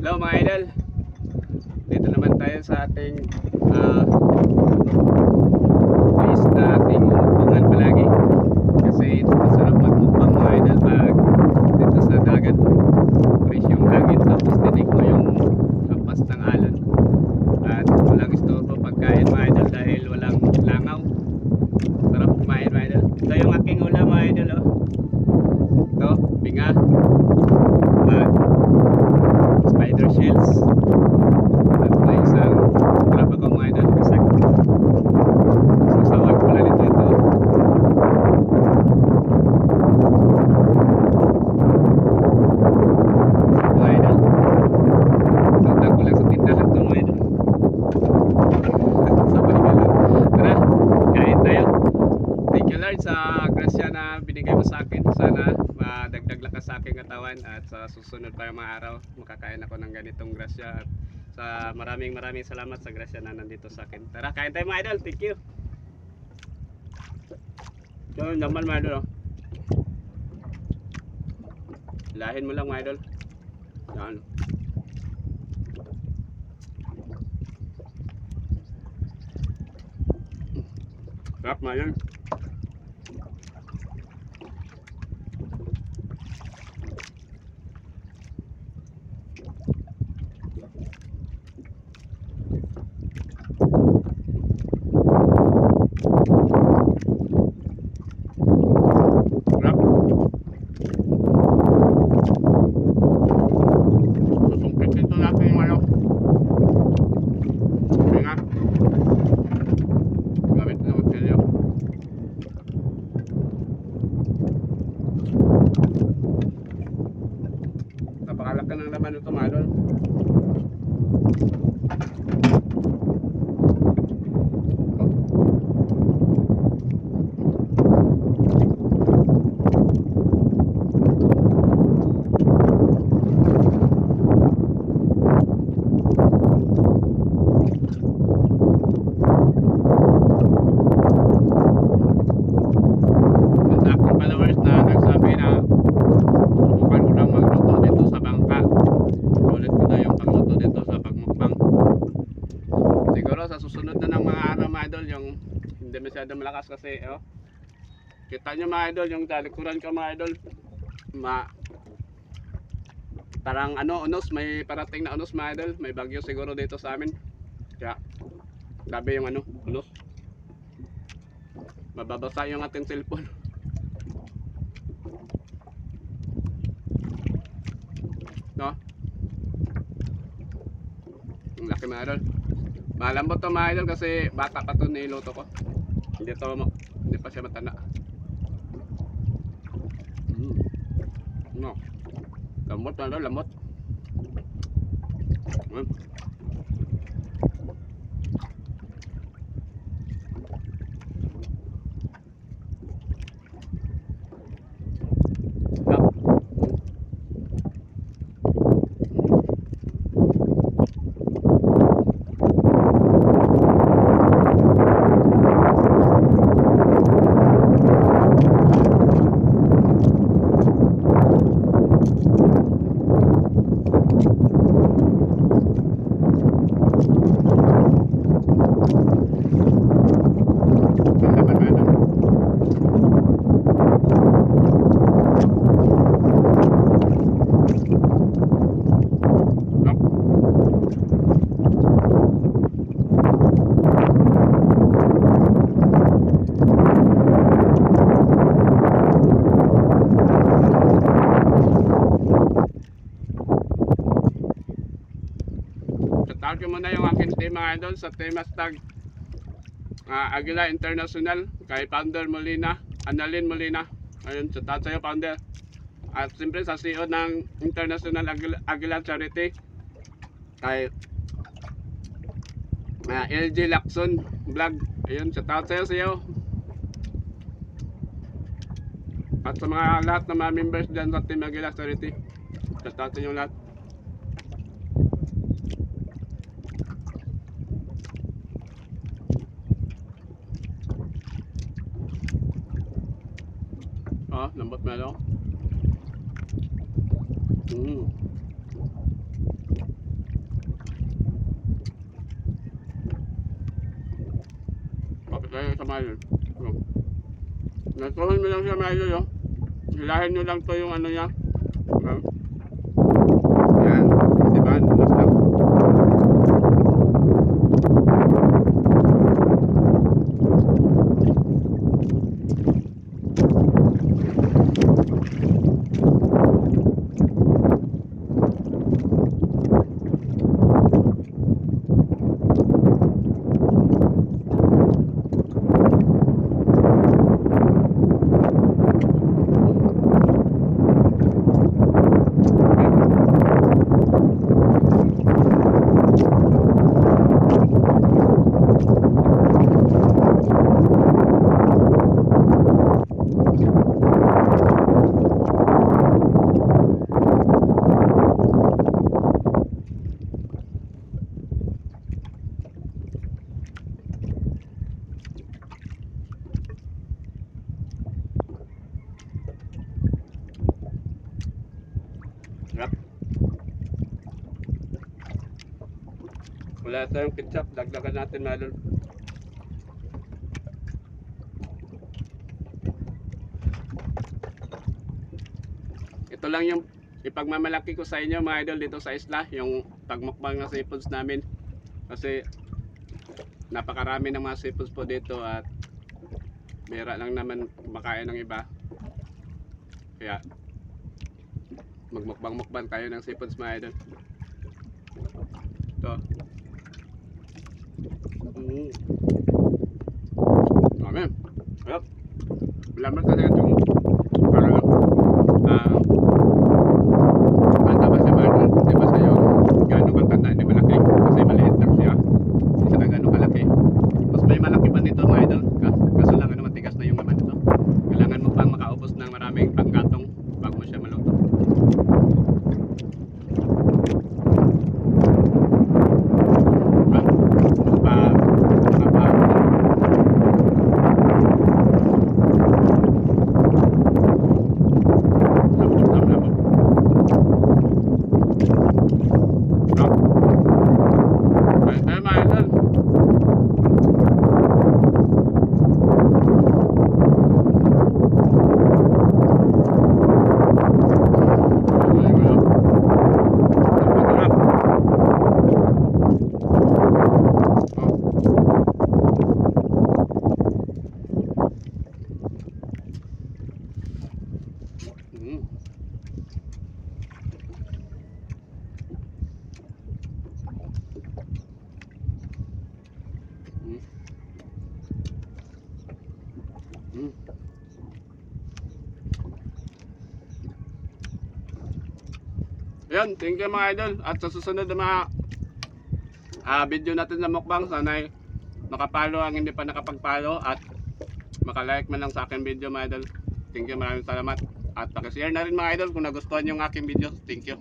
Hello mga idol, dito naman tayo sa ating place na ating mukbangan palagi. Kasi ito masarap magmukbang mga idol pag dito sa dagat. Fresh yung hangin tapos dinig mo yung hampas ng alon. At walang istorbo pagkain mga idol dahil walang langaw. Sarap kumain mga idol. Ito yung aking ulam mga idol oh. Ito, binga. At spider shells. At may isang grab ako mga idol. Kasak. Sasawag pala nito ito. Mga idol. Tatag ko lang sa tindahan ito mga idol. Sa paligalan. Tara, kain tayo. Thank you Lord sa grasya na binigay mo sa akin. Sana madagdag lakas sa aking katawan at sa susunod pa yung mga araw makakain ako ng ganitong grasya. At sa maraming salamat sa grasya na nandito sa akin. Tara, kain tayo mga idol. Thank you. Ito naman mga idol oh. Lahin mo lang mga idol. Yan. Sarap mga idol. Sarap. Susungkit dito natin yung ano. Tinga. Gamit na magsilyo. Napakalaki ng laman ito mga idol. Sa aking followers na nagsabi na subukan ko lang magluto dito sa bangka. Ulit ko na yung pagluto dito sa pagmukbang. Siguro sa susunod na ng mga araw mga idol, yung hindi masyado malakas kasi oh. Kita nyo mga idol, yung talikuran ko mga idol. Parang ano, unos, may parating na unos mga idol. May bagyo siguro dito sa amin. Kaya, grabe yung ano, unos. Mababasa yung ating cellphone. No? Ang laki mga idol. Malambot to mga idol kasi bata pa to niluto ko. Hindi pa siya matanda. No. Lamot mga idol, lamot. Tag mo na yung aking team mga idol sa team hashtag Aguila International kay Founder Molina, Annalyn Molina. Ayun, sa tatsayo Founder. At siyempre sa CEO ng International Aguila Charity kay LG Lacson Vlog. Ayun, sa tatsayo CEO. At sa mga lahat ng mga members dyan sa Team Aguila Charity. Sa tatsayo yung lahat. Oh, lambot na lang. mga idol. So, natuhan mo lang siya mga idol. Oh. Hilahin nyo lang to yung ano niya. Yan. Diba? Nas lang. Sarap. Wala tayong ketchup, dagdagan natin mga idol. Ito lang yung ipagmamalaki ko sa inyo mga idol dito sa isla, yung pagmukbang ng seafoods namin. Kasi napakarami ng mga seafoods po dito at bihira lang naman kumakain ng iba. Kaya magmukbang-mukbang tayo ng seafoods mga idol. Ito. Amen. Sarap. Laman talaga itong parang bata pa siya mga idol. Di ba siya yung gano'ng katanda, hindi malaki. Kasi maliit lang siya. Hindi siya na gano'ng kalaki. Mas may malaki pa nito mga idol. Kaso lang matigas na yung laman nito. Kailangan mo pang makaubos ng maraming panggatong bago mo siya maluto. Ayan, thank you mga idol. At sa susunod na mga video natin na mukbang, sana'y makapalo ang hindi pa nakapagpalo at makalike man lang sa akin video mga idol. Thank you, maraming salamat. At pakishare na rin mga idol kung nagustuhan yung aking video. Thank you.